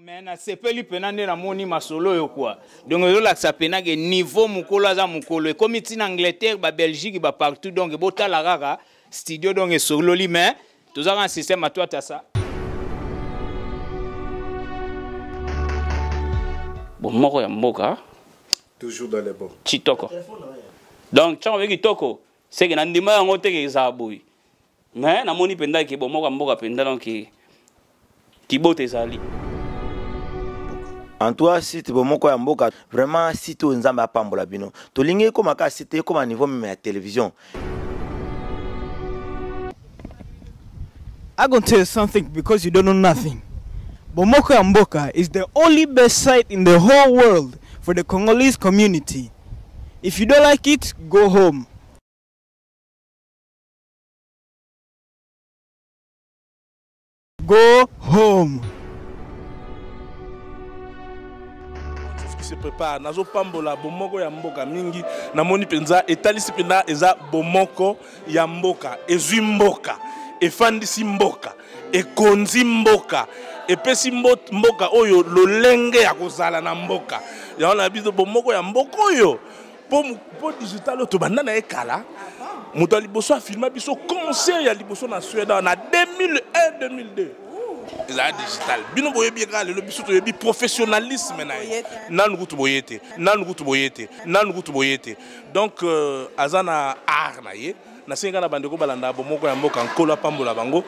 Mais c'est pas lui penande na moni masolo yo quoi. Donc là ça penage niveau mukolo za mukolo comme ici en Angleterre, ba Belgique, ba partout donc bota la rara studio donc solo li mais tous un système à toi ça. Bon moko ya mboka toujours dans les bons. Chitoko. Donc tu avec Kitoko, c'est que na ndima yango te ke za boy. Mais na moni penda ke bon moko ya mboka penda donc ki bote zali. En toi, si tu es mboka, vraiment, si tu es un pambola bino, tu es comme à niveau même à la télévision. I'm going to tell you something because you don't know nothing. Bomoko Mboka is the only best site in the whole world for the Congolese community. If you don't like it, go home. Go home. Se prépare nazo pambola bomoko ya mboka mingi na moni penza etalisi penda eza bomoko ya mboka ezwi mboka efandisi mboka ekonzi mboka epesi mboka oyo lolenge ya kozala na mboka ya na biso bomoko ya mboka oyo po digital to banda na ekala moto liboso afilma biso concert ya liboso na Suède na 2001-2002 la digital bino boye bien le biso to yebi professionnalisme na nanu kutu boyete donc azana art na ye na singa na bandeko balanda bomoko ya mboka nkola pambola bango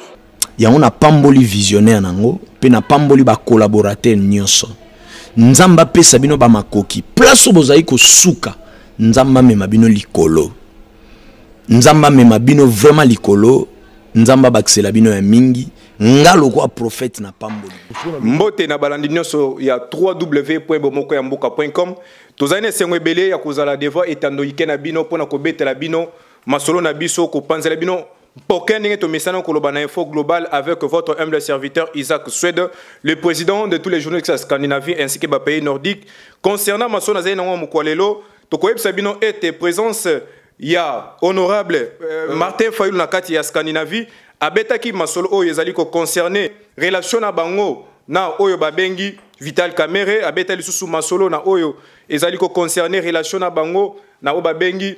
yango na pamboli visionnaire nango pe na pamboli ba collaborateur nyonso nzamba pesa bino ba makoki place bozai ko suka nzamba mema bino likolo nzamba mema bino vraiment likolo nzamba baksela bino ya mingi ngalo kwa prophète na pamboli mbote na balandi nyonso ya www.bomokoyamboka.com tozane sengwe belé ya kozala devant etandoike na bino pona kobetela bino masolo na biso ko panzela bino Poken to mesana kolobana info global avec votre humble serviteur Isaac Suède, le président de tous les journalistes scandinaves ainsi que les pays nordiques. Concernant ma sonazé na mukwalelo, to koyeb sabino était présence ya honorable Martin Fayulu nakati ya Scandinavie abetaki masolo oyo ezali ko concerner relation na bango na oyo babengi Vital Kamerhe abetali susu masolo na oyo ezali ko concerner relation na bango na oyo babengi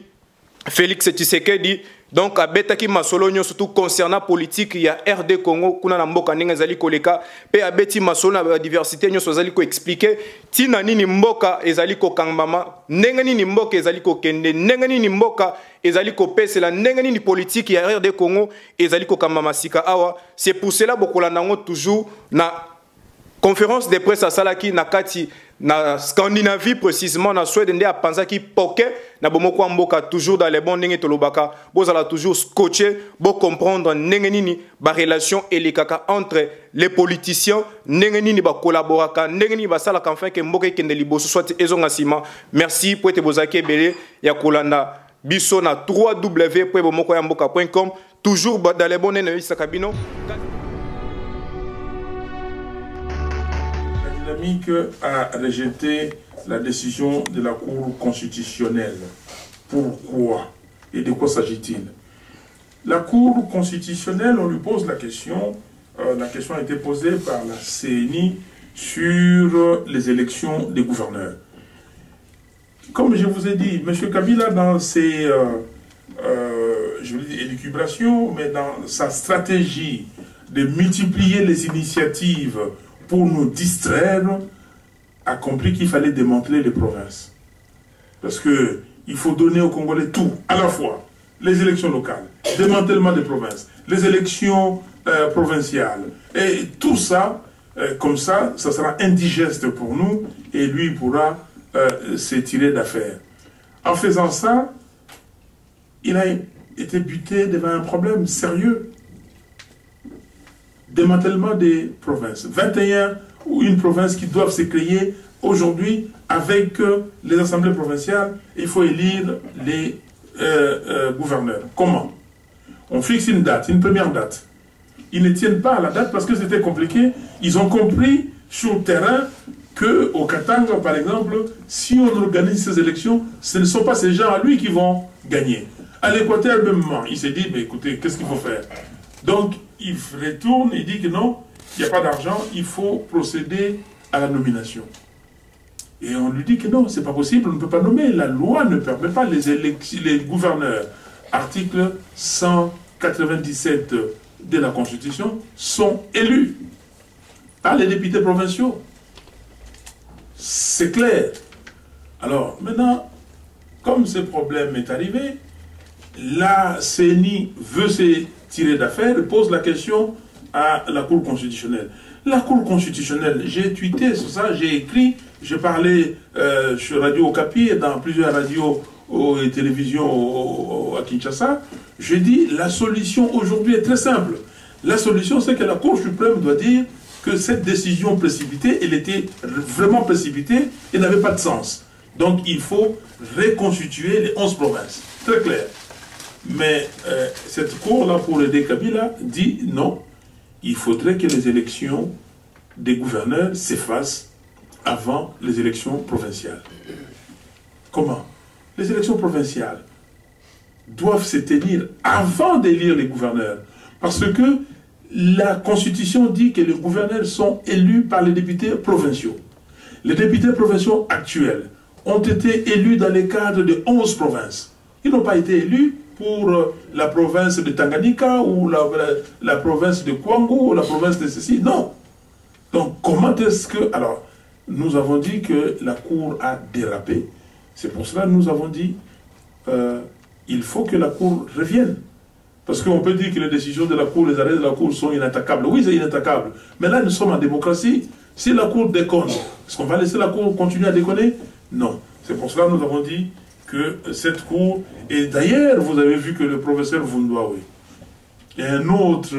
Félix Tshisekedi. Donc abetaki masolo nyo surtout concernant politique ya RD Congo kuna na mboka ninga ezali koleka pe abeti masolo na diversité nyo ezali ko expliquer tina nini mboka ezali ko kangmama ndenge nini mboka ezali ko kende ndenge nini mboka ezali ko pesela ndenge nini politique ya RD Congo ezali ko kangmama sika awa. C'est pour cela bokola nango toujours na conférence de presse à Salaki na kati na Scandinavie précisément na Suède ndé a panzaki poke na bomoko mboka toujours dans les bons ndenge tolobaka bozala toujours scotché bo comprendre ndenge nini ba relation elekaka entre les politiciens ndenge nini ba collaboraka ndenge nini ba sala enfin que mboka ekende liboso soit ezonga sima. Merci pour être bozaki belé ya kolanda biso na www.bomokoyamboka.com toujours dans les bons ndenge sakabino. A rejeté la décision de la Cour constitutionnelle. Pourquoi? Et de quoi s'agit-il? La Cour constitutionnelle, on lui pose la question a été posée par la CENI sur les élections des gouverneurs. Comme je vous ai dit, M. Kabila, dans ses je veux dire, élucubrations, mais dans sa stratégie de multiplier les initiatives pour nous distraire, a compris qu'il fallait démanteler les provinces. Parce qu'il faut donner aux Congolais tout, à la fois les élections locales, démantèlement des provinces, les élections provinciales. Et tout ça, comme ça sera indigeste pour nous et lui pourra s'étirer d'affaire. En faisant ça, il a été buté devant un problème sérieux. Démantèlement des provinces. 21 ou une province qui doivent se créer aujourd'hui avec les assemblées provinciales. Il faut élire les gouverneurs. Comment? On fixe une date, une première date. Ils ne tiennent pas à la date parce que c'était compliqué. Ils ont compris sur le terrain qu'au Katanga, par exemple, si on organise ces élections, ce ne sont pas ces gens à lui qui vont gagner. À l'Équateur, même, il s'est dit, mais écoutez, qu'est-ce qu'il faut faire? Donc, il retourne et dit que non, il n'y a pas d'argent, il faut procéder à la nomination. Et on lui dit que non, c'est pas possible, on ne peut pas nommer. La loi ne permet pas les gouverneurs. Article 197 de la Constitution sont élus par les députés provinciaux. C'est clair. Alors, maintenant, comme ce problème est arrivé, la CENI veut se tirer d'affaire et pose la question à la Cour constitutionnelle. La Cour constitutionnelle, j'ai tweeté sur ça, j'ai écrit, j'ai parlé sur Radio Okapi et dans plusieurs radios et télévisions à Kinshasa. Je dis, la solution aujourd'hui est très simple. La solution, c'est que la Cour suprême doit dire que cette décision précipitée, elle était vraiment précipitée et n'avait pas de sens. Donc il faut reconstituer les 11 provinces. Très clair. Mais cette Cour-là, pour aider Kabila, dit non, il faudrait que les élections des gouverneurs s'effacent avant les élections provinciales. Comment? Les élections provinciales doivent se tenir avant d'élire les gouverneurs. Parce que la Constitution dit que les gouverneurs sont élus par les députés provinciaux. Les députés provinciaux actuels ont été élus dans les cadres de 11 provinces. Ils n'ont pas été élus pour la province de Tanganyika ou la province de Kwango ou la province de ceci. Non. Donc comment est-ce que... Alors, nous avons dit que la Cour a dérapé. C'est pour cela que nous avons dit il faut que la Cour revienne. Parce qu'on peut dire que les décisions de la Cour, les arrêts de la Cour sont inattaquables. Oui, c'est inattaquable. Mais là, nous sommes en démocratie. Si la Cour déconne, est-ce qu'on va laisser la Cour continuer à déconner? Non. C'est pour cela que nous avons dit que cette Cour... Et d'ailleurs, vous avez vu que le professeur Vundoawe et un autre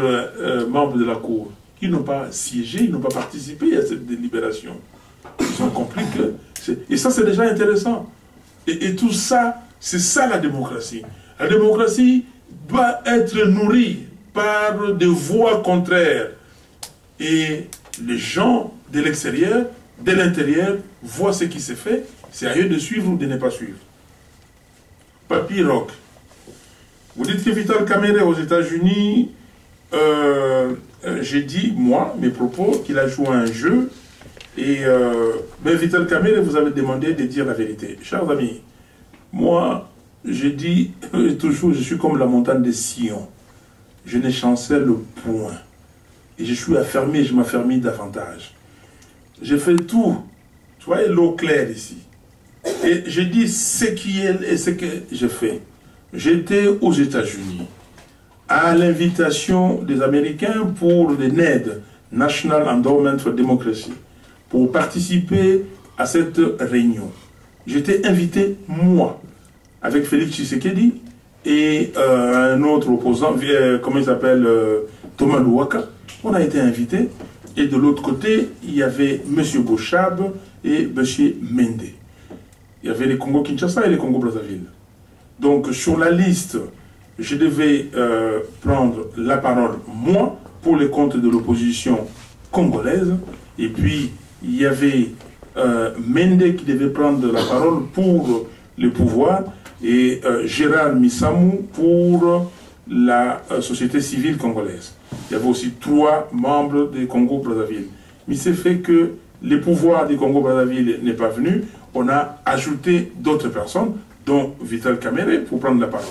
membre de la Cour, ils n'ont pas siégé, ils n'ont pas participé à cette délibération. Ils ont compris que... Et ça, c'est déjà intéressant. Et tout ça, c'est ça la démocratie. La démocratie doit être nourrie par des voix contraires. Et les gens de l'extérieur, de l'intérieur, voient ce qui s'est fait. C'est à eux de suivre ou de ne pas suivre. Papy Rock. Vous dites que Vital Kamerhe aux États-Unis, j'ai dit, moi, mes propos, qu'il a joué un jeu. Et mais Vital Kamerhe, vous avez demandé de dire la vérité. Chers amis, moi, je dis toujours, je suis comme la montagne de Sion. Je ne chancelle point. Et je suis affermi, je m'affermis davantage. J'ai fait tout. Tu vois, l'eau claire ici. Et je dis ce qui est et ce que j'ai fait. J'étais aux États-Unis à l'invitation des Américains pour le NED, National Endowment for Democracy, pour participer à cette réunion. J'étais invité, moi, avec Félix Tshisekedi et un autre opposant, comment il s'appelle, Thomas Louaka. On a été invités. Et de l'autre côté, il y avait M. Bochab et M. Mende. Il y avait les Congo-Kinshasa et les Congo-Brazzaville. Donc, sur la liste, je devais prendre la parole, moi, pour les comptes de l'opposition congolaise. Et puis, il y avait Mende qui devait prendre la parole pour le pouvoir et Gérard Missamou pour la société civile congolaise. Il y avait aussi 3 membres des Congo-Brazzaville. Mais c'est fait que le pouvoir du Congo-Brazzaville n'est pas venu. On a ajouté d'autres personnes, dont Vital Kamerhe, pour prendre la parole.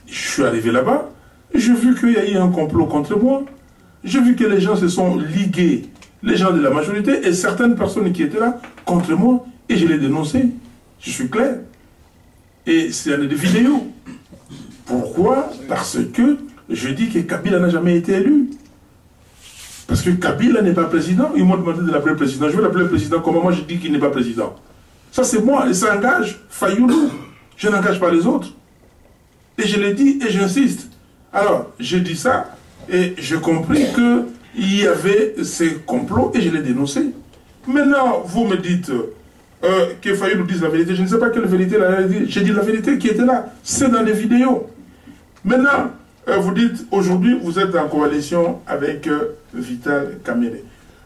Je suis arrivé là-bas, j'ai vu qu'il y a eu un complot contre moi. J'ai vu que les gens se sont ligués, les gens de la majorité, et certaines personnes qui étaient là, contre moi, et je les dénonçais. Je suis clair. Et c'est des vidéos. Pourquoi? Parce que je dis que Kabila n'a jamais été élu. Parce que Kabila n'est pas président. Ils m'ont demandé de l'appeler président. Je vais l'appeler président. Comment moi je dis qu'il n'est pas président? Ça c'est moi. Et ça engage Fayoulou. Je n'engage pas les autres. Et je l'ai dit et j'insiste. Alors, j'ai dit ça et j'ai compris qu'il y avait ces complots et je l'ai dénoncé. Maintenant, vous me dites que Fayoulou dise la vérité. Je ne sais pas quelle vérité il a dit. J'ai dit la vérité qui était là. C'est dans les vidéos. Maintenant, vous dites, aujourd'hui, vous êtes en coalition avec Vital Kamerhe.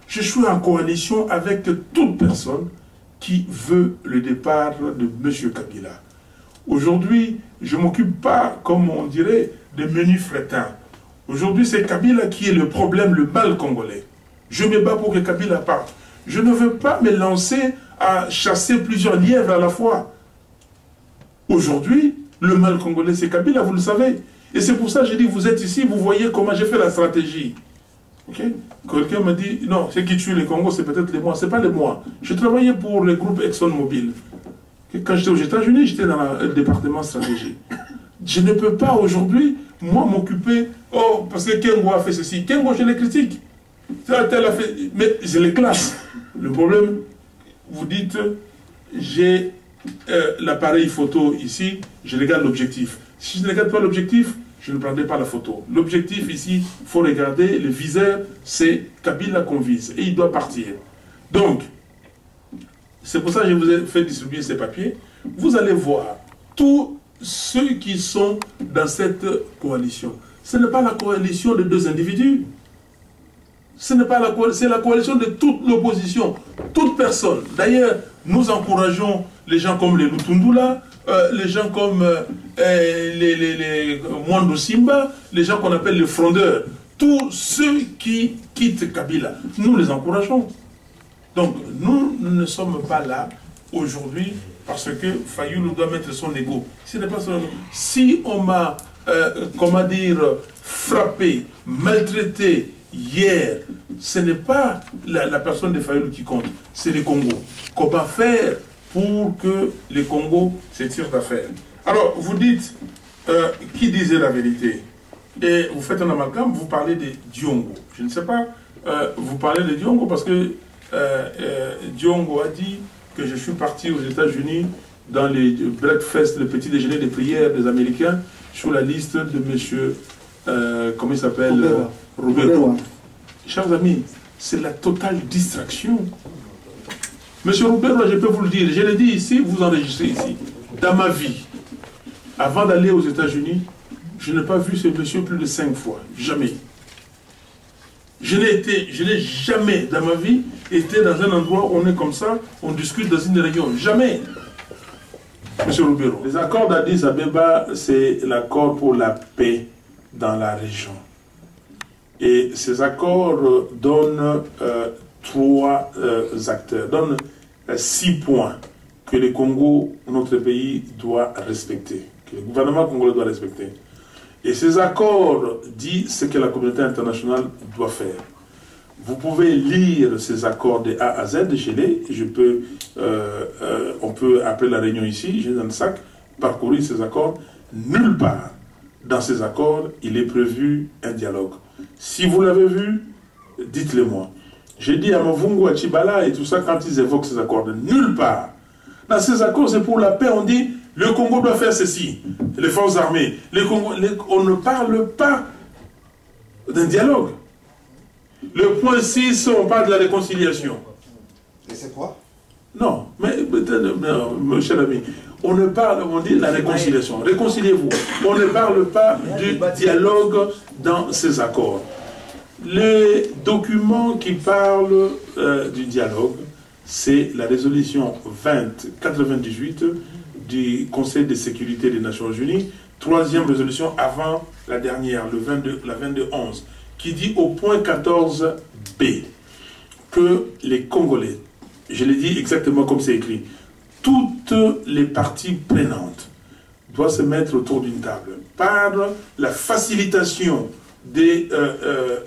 Je suis en coalition avec toute personne qui veut le départ de M. Kabila. Aujourd'hui, je ne m'occupe pas, comme on dirait, de menus frétins. Aujourd'hui, c'est Kabila qui est le problème, le mal congolais. Je me bats pour que Kabila parte. Je ne veux pas me lancer à chasser plusieurs lièvres à la fois. Aujourd'hui, le mal congolais, c'est Kabila, vous le savez. Et c'est pour ça que j'ai dit, vous êtes ici, vous voyez comment j'ai fait la stratégie. Okay? Quelqu'un m'a dit, non, ce qui tue les Congos, c'est peut-être les mois. Ce n'est pas les mois. Je travaillais pour le groupe ExxonMobil. Quand j'étais aux États-Unis, j'étais dans le département stratégie. Je ne peux pas aujourd'hui, moi, m'occuper, oh, parce que Kengo a fait ceci. Kengo, je les critique. Tel a fait, mais je les classe. Le problème, vous dites, j'ai l'appareil photo ici, je regarde l'objectif. Si je ne regarde pas l'objectif, je ne prendrai pas la photo. L'objectif ici, il faut regarder, le viseur, c'est Kabila qu'on vise. Et il doit partir. Donc, c'est pour ça que je vous ai fait distribuer ces papiers. Vous allez voir tous ceux qui sont dans cette coalition. Ce n'est pas la coalition de deux individus. Ce n'est pas c'est la coalition de toute l'opposition, toute personne. D'ailleurs, nous encourageons les gens comme les Lutundula, les gens comme les Mwando Simba, les gens qu'on appelle les frondeurs, tous ceux qui quittent Kabila, nous les encourageons. Donc, nous ne sommes pas là aujourd'hui parce que Fayoulou doit mettre son ego. Ce n'est pas son ego. Si on m'a, comment dire, frappé, maltraité hier, ce n'est pas la personne de Fayoulou qui compte, c'est les Congos. Comment faire pour que les Congos se tirent d'affaire? Alors, vous dites, qui disait la vérité? Et vous faites un amalgame, vous parlez de Diongo. Je ne sais pas, vous parlez de Diongo parce que Diongo a dit que je suis parti aux États-Unis dans les breakfast, le petit déjeuner de prière des Américains, sur la liste de monsieur, comment il s'appelle, Robert. Chers amis, c'est la totale distraction. Monsieur Robert, je peux vous le dire, je l'ai dit ici, vous enregistrez ici. Dans ma vie, avant d'aller aux États-Unis, je n'ai pas vu ce monsieur plus de 5 fois. Jamais. Je n'ai jamais dans ma vie été dans un endroit où on est comme ça, on discute dans une région. Jamais. Monsieur Roubero, les accords d'Addis Abeba, c'est l'accord pour la paix dans la région. Et ces accords donnent 3 acteurs, donnent 6 points que le Congo, notre pays, doit respecter, que le gouvernement congolais doit respecter. Et ces accords disent ce que la communauté internationale doit faire. Vous pouvez lire ces accords de A à Z, je l'ai, on peut appeler la réunion ici, j'ai dans le sac, parcourir ces accords. Nulle part dans ces accords, il est prévu un dialogue. Si vous l'avez vu, dites-le moi. J'ai dit à Mavungu, à Chibala et tout ça, quand ils évoquent ces accords, nulle part. Dans ces accords, c'est pour la paix, on dit, le Congo doit faire ceci, les forces armées. On ne parle pas d'un dialogue. Le point 6, on parle de la réconciliation. Et c'est quoi? Non, mais mon cher ami, on ne parle, on dit la réconciliation. Réconciliez-vous. On ne parle pas du dialogue dans ces accords. Les documents qui parlent du dialogue, c'est la résolution 2098 du Conseil de sécurité des Nations Unies, 3e résolution avant la dernière, la 22-11, qui dit au point 14b que les Congolais, je l'ai dit exactement comme c'est écrit, toutes les parties prenantes doivent se mettre autour d'une table par la facilitation de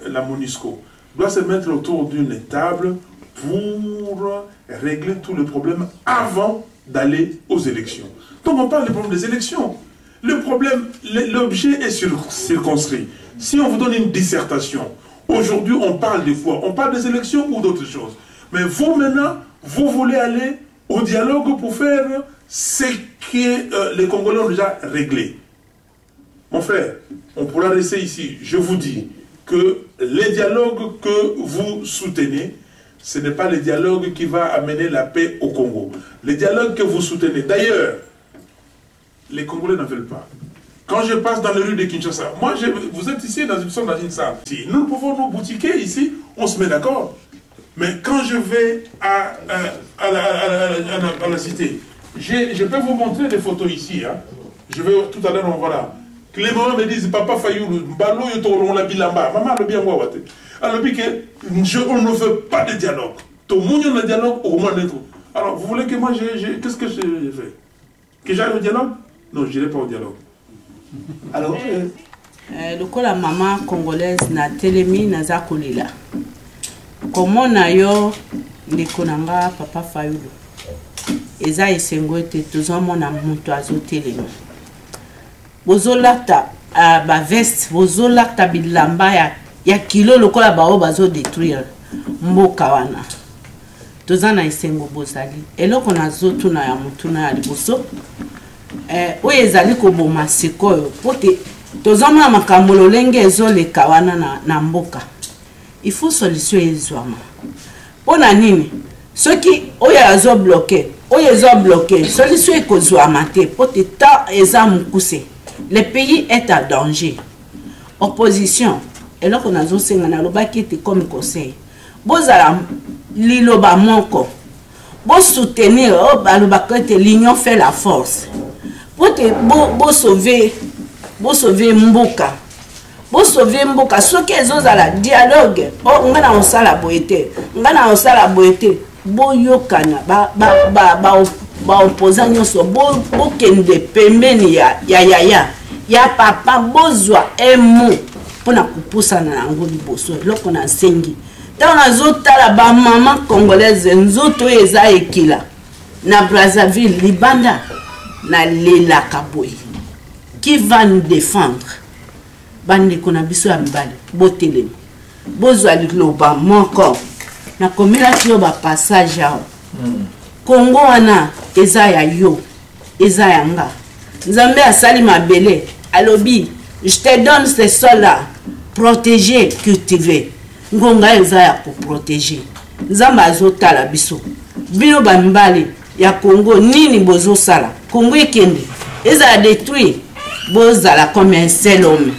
la MONUSCO, doivent se mettre autour d'une table pour régler tous les problèmes avant d'aller aux élections. Donc on parle du problème des élections. Le problème, l'objet est circonscrit. Si on vous donne une dissertation, aujourd'hui on parle de quoi? On parle des élections ou d'autres choses. Mais vous maintenant, vous voulez aller au dialogue pour faire ce que les Congolais ont déjà réglé. Mon frère, on pourra rester ici. Je vous dis que les dialogues que vous soutenez, ce n'est pas le dialogue qui va amener la paix au Congo. Les dialogues que vous soutenez, d'ailleurs, les Congolais n'en veulent pas. Quand je passe dans les rues de Kinshasa, moi, vous êtes ici, nous sommes dans une salle. Nous pouvons nous boutiquer ici, on se met d'accord. Mais quand je vais à la cité, je peux vous montrer des photos ici. Hein. Je vais tout à l'heure, on voit que les mamans me disent, Papa Fayoulou, Mbalo Yotoron la Bilamba, Maman le bien wawate. Alors, on ne veut pas de dialogue. Tout le monde a un dialogue au moins d'être. Alors, vous voulez que moi, qu'est-ce que j'ai fait? Que j'aille au dialogue? Non, je n'irai pas au dialogue. Alors, le coup la maman congolaise na telemi na zakolila. Comment na yo ndekonanga papa Fayulu? Eza esengo ete tozomona muntu azotelema. Bozolata ba veste, bozolata bilamba ya kilo lokola bao bazo détruire mboka wana. Tozana esengo bozali. Eloko nazotuna ya mutuna ya liboso. Oyo ezali koboma sikoyo pote tozomona makambo lolenge ezoleka wana na mboka. Il faut solution ezwama. Pona nini? Soki oyo azo bloqué, oyo ezo bloqué, solution ekozwama te pote ta eza mukuse. Le pays est en danger. Opposition, eloko nazosenga na lobaki ete comme conseil. Bozala liloba moko. Bo soutenir balobaka ete l'union fait la force. Pote bo sauver mboka. Bo sauver mboka soki ezozala dialogue. Oh ngana osala boete. Ngana osala boete. Bo yokana ba opposant nyonso bo kende pembeni ya papa bozwa emo pona kupusana na ngo liboso loko na sengi. Tant nazotala ba maman congolaise nzoto eza ekila na Brazzaville libanda na lela kaboy. Qui va nous défendre? Bande kona biso ya mibale botelemi. Bozwa liloba moko na komela kiyo ba passage ya Congo wana eza ya yo eza yanga. Nzambe asali mabele alobi je te donne ces sols-là protéger cultiver. Ngonga eza ya ko protéger. Nzambe azotala biso. Bino bambale ya Congo nini bozo sala? Congo ekende eza détruit. Bozala comme un seul homme.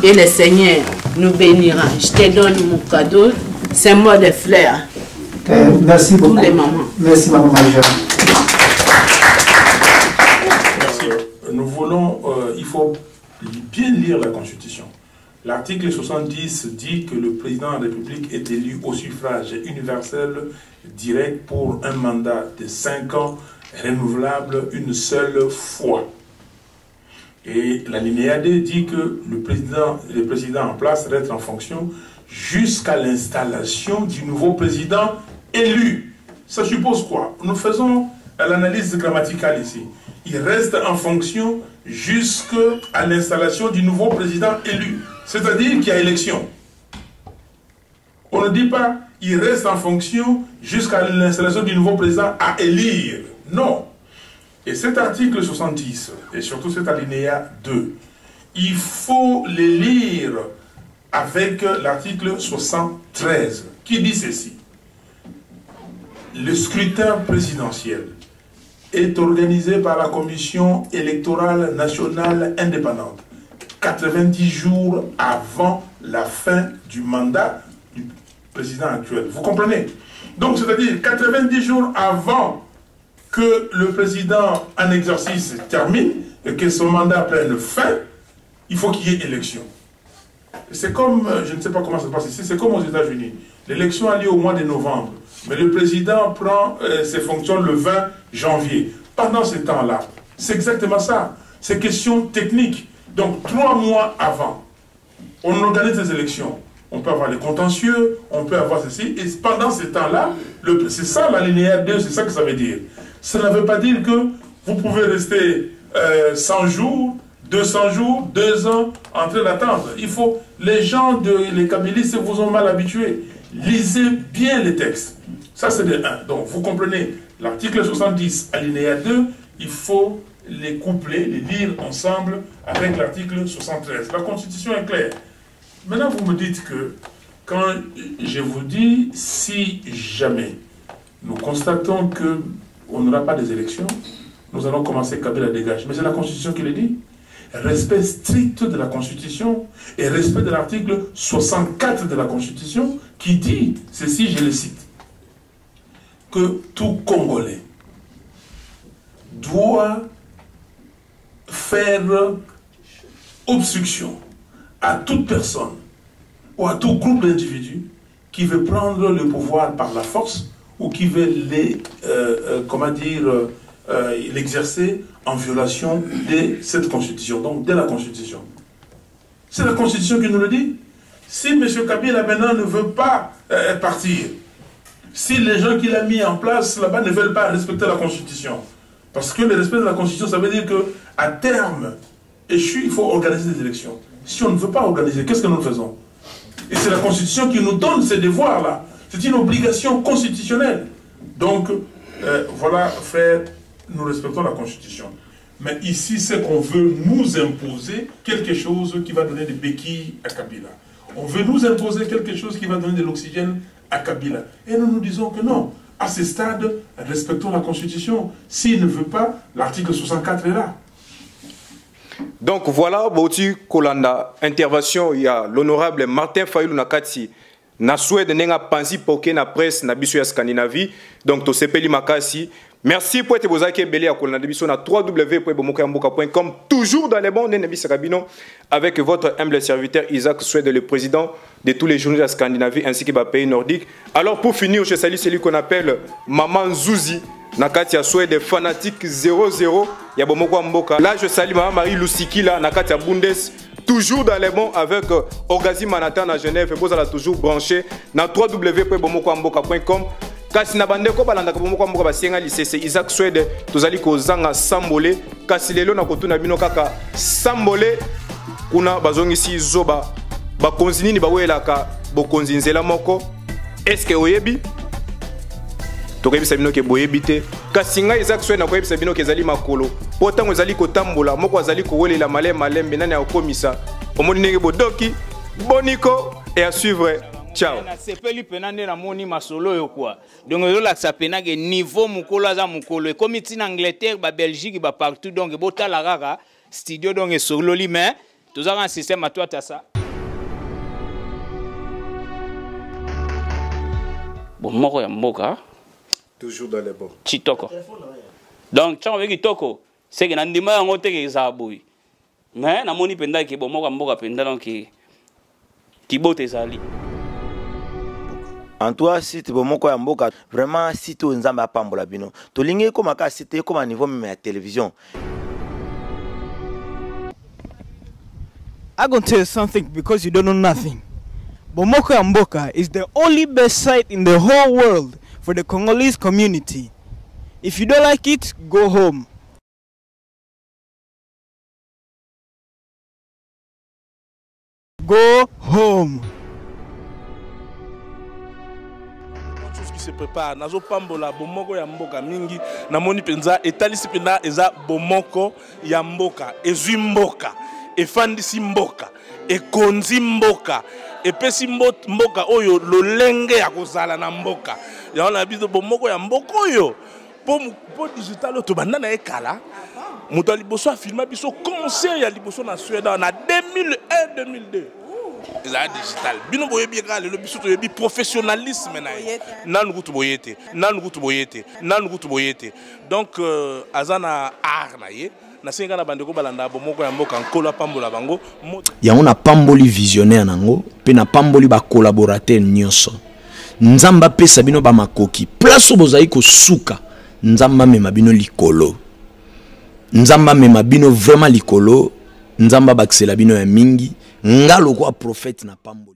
Et le Seigneur nous bénira. Je te donne mon cadeau, c'est moi de fleurs. Merci beaucoup. Les mamans. Merci maman Marie-Jeanne. Merci. Nous voulons, il faut bien lire la Constitution. L'article 70 dit que le président de la République est élu au suffrage universel direct pour un mandat de 5 ans renouvelable une seule fois. Et l'alinéa 2 dit que le président en place reste en fonction jusqu'à l'installation du nouveau président élu. Ça suppose quoi? Nous faisons l'analyse grammaticale ici. Il reste en fonction jusqu'à l'installation du nouveau président élu. C'est-à-dire qu'il y a élection. On ne dit pas il reste en fonction jusqu'à l'installation du nouveau président à élire. Non. Et cet article 70, et surtout cet alinéa 2, il faut les lire avec l'article 73, qui dit ceci. Le scrutin présidentiel est organisé par la Commission électorale nationale indépendante, 90 jours avant la fin du mandat du président actuel. Vous comprenez? Donc, c'est-à-dire 90 jours avant que le président en exercice termine et que son mandat prenne fin, il faut qu'il y ait élection. C'est comme, je ne sais pas comment ça se passe ici, c'est comme aux États-Unis. L'élection a lieu au mois de novembre, mais le président prend ses fonctions le 20 janvier. Pendant ce temps-là, c'est exactement ça. C'est question technique. Donc, 3 mois avant, on organise des élections. On peut avoir les contentieux, on peut avoir ceci, et pendant ce temps-là, c'est ça l'alinéa 2, c'est ça que ça veut dire. Ça ne veut pas dire que vous pouvez rester 100 jours, 200 jours, 2 ans en train d'attendre. Il faut, les gens, les kabylistes vous ont mal habitués. Lisez bien les textes. Ça c'est de 1. Donc vous comprenez, l'article 70, alinéa 2, il faut les coupler, les lire ensemble avec l'article 73. La Constitution est claire. Maintenant vous me dites que, quand je vous dis, si jamais nous constatons que on n'aura pas des élections, nous allons commencer Kabila dégage. Mais c'est la Constitution qui le dit. Respect strict de la Constitution et respect de l'article 64 de la Constitution qui dit, ceci je le cite, que tout Congolais doit faire obstruction à toute personne ou à tout groupe d'individus qui veut prendre le pouvoir par la force ou qui veulent l'exercer en violation de cette constitution, donc de la constitution. C'est la constitution qui nous le dit. Si M. Kabila maintenant ne veut pas partir, si les gens qu'il a mis en place là-bas ne veulent pas respecter la constitution, parce que le respect de la constitution, ça veut dire qu'à terme échu, il faut organiser des élections. Si on ne veut pas organiser, qu'est-ce que nous faisons? Et c'est la constitution qui nous donne ces devoirs-là. C'est une obligation constitutionnelle. Donc, voilà, frère, nous respectons la constitution. Mais ici, c'est qu'on veut nous imposer quelque chose qui va donner des béquilles à Kabila. On veut nous imposer quelque chose qui va donner de l'oxygène à Kabila. Et nous nous disons que non. À ce stade, respectons la Constitution. S'il ne veut pas, l'article 64 est là. Donc voilà, Bauti Kolanda, intervention, il y a l'honorable Martin Fayulu Nakati. Na Suède, nenga pansi poké na presse na biso ya Scandinavie. Donc to sepeli makasi. Merci pour être bozaki belé à Kolanda biso na www.bomokayamboka.com. Toujours dans les bons Nenebi Sakabino avec votre humble serviteur Isaac Suède, le président de tous les journalistes de Scandinavie ainsi que des pays nordiques. Alors pour finir, je salue celui qu'on appelle Maman Zouzi. Nakati ya Suède fanatique 00 ya Bomoko Mboka. Là je salue Maman Marie Lusikila Nakati ya Bundes. Toujours dans les bons avec Orgazi Manhattan à Genève. Vous allez toujours branché dans www.bomokoamboka.com. Kasi na bandeko balanda Bomoko Mboka basenga licence Isaac Suède tozali kozanga sambole kasi lelo na kotuna bino kaka sambole kuna bazongisi zoba bakonzi nini bawelaka bokonzi nzela moko. Est-ce que oyebi tokebisa bino ke boyebi te kasi ngai Isaac Suède nakoyebisa bino ke ezali makolo po ntango ezali kotambola moko azali kowelela malembe nani akomisa omoni ndenge bodoki boniko et à suivre. Ciao. Na sepeli penande na moni masolo yo quoi. Donc yo la sa penage niveau mukolo za mukolo e comme ti na Angleterre ba Belgique ba partout donc bota la rara studio donc solo li mais tous un système à toi ta ça. Bon moko ya mboka toujours dans les bons. Chitoko. Donc tchao veki toko c'est que na ndima yango te ke za boy. Mais na moni penda ke bon moko mboka penda donc ki bote zali. En toi, si tu es mboka, vraiment, si tu es un pambola bino, tu lingue comme à cité comme à niveau même à la télévision. I'm going to tell you something because you don't know nothing. Bomoko Mboka is the only best site in the whole world for the Congolese community. If you don't like it, go home. Go home. Se prépare nazo pambola bomoko ya mboka mingi na moni penza etalisi penda eza bomoko ya mboka ezwi mboka efandisi mboka ekonzi mboka epesi mboka oyo lolenge ya kozala na mboka ya na biso bomoko ya mboka oyo po digital to banda na ekala moto liboso afilma biso concert ya liboso na Suède na 2001-2002 la digital bino boyebi ka le biso to yebi professionnalisme na nanu kutu boyete donc azana art na ye na singa na bandeko balanda bomoko ya mboka nkola pambola bango yango na pamboli visionnaire nango pe na pamboli ba collaborateur nyonso nzamba pesa bino ba makoki place bozai ko suka nzamba mema bino likolo nzamba mema bino vraiment likolo nzamba baksela bino ya mingi ngalo kwa prophète na pamboli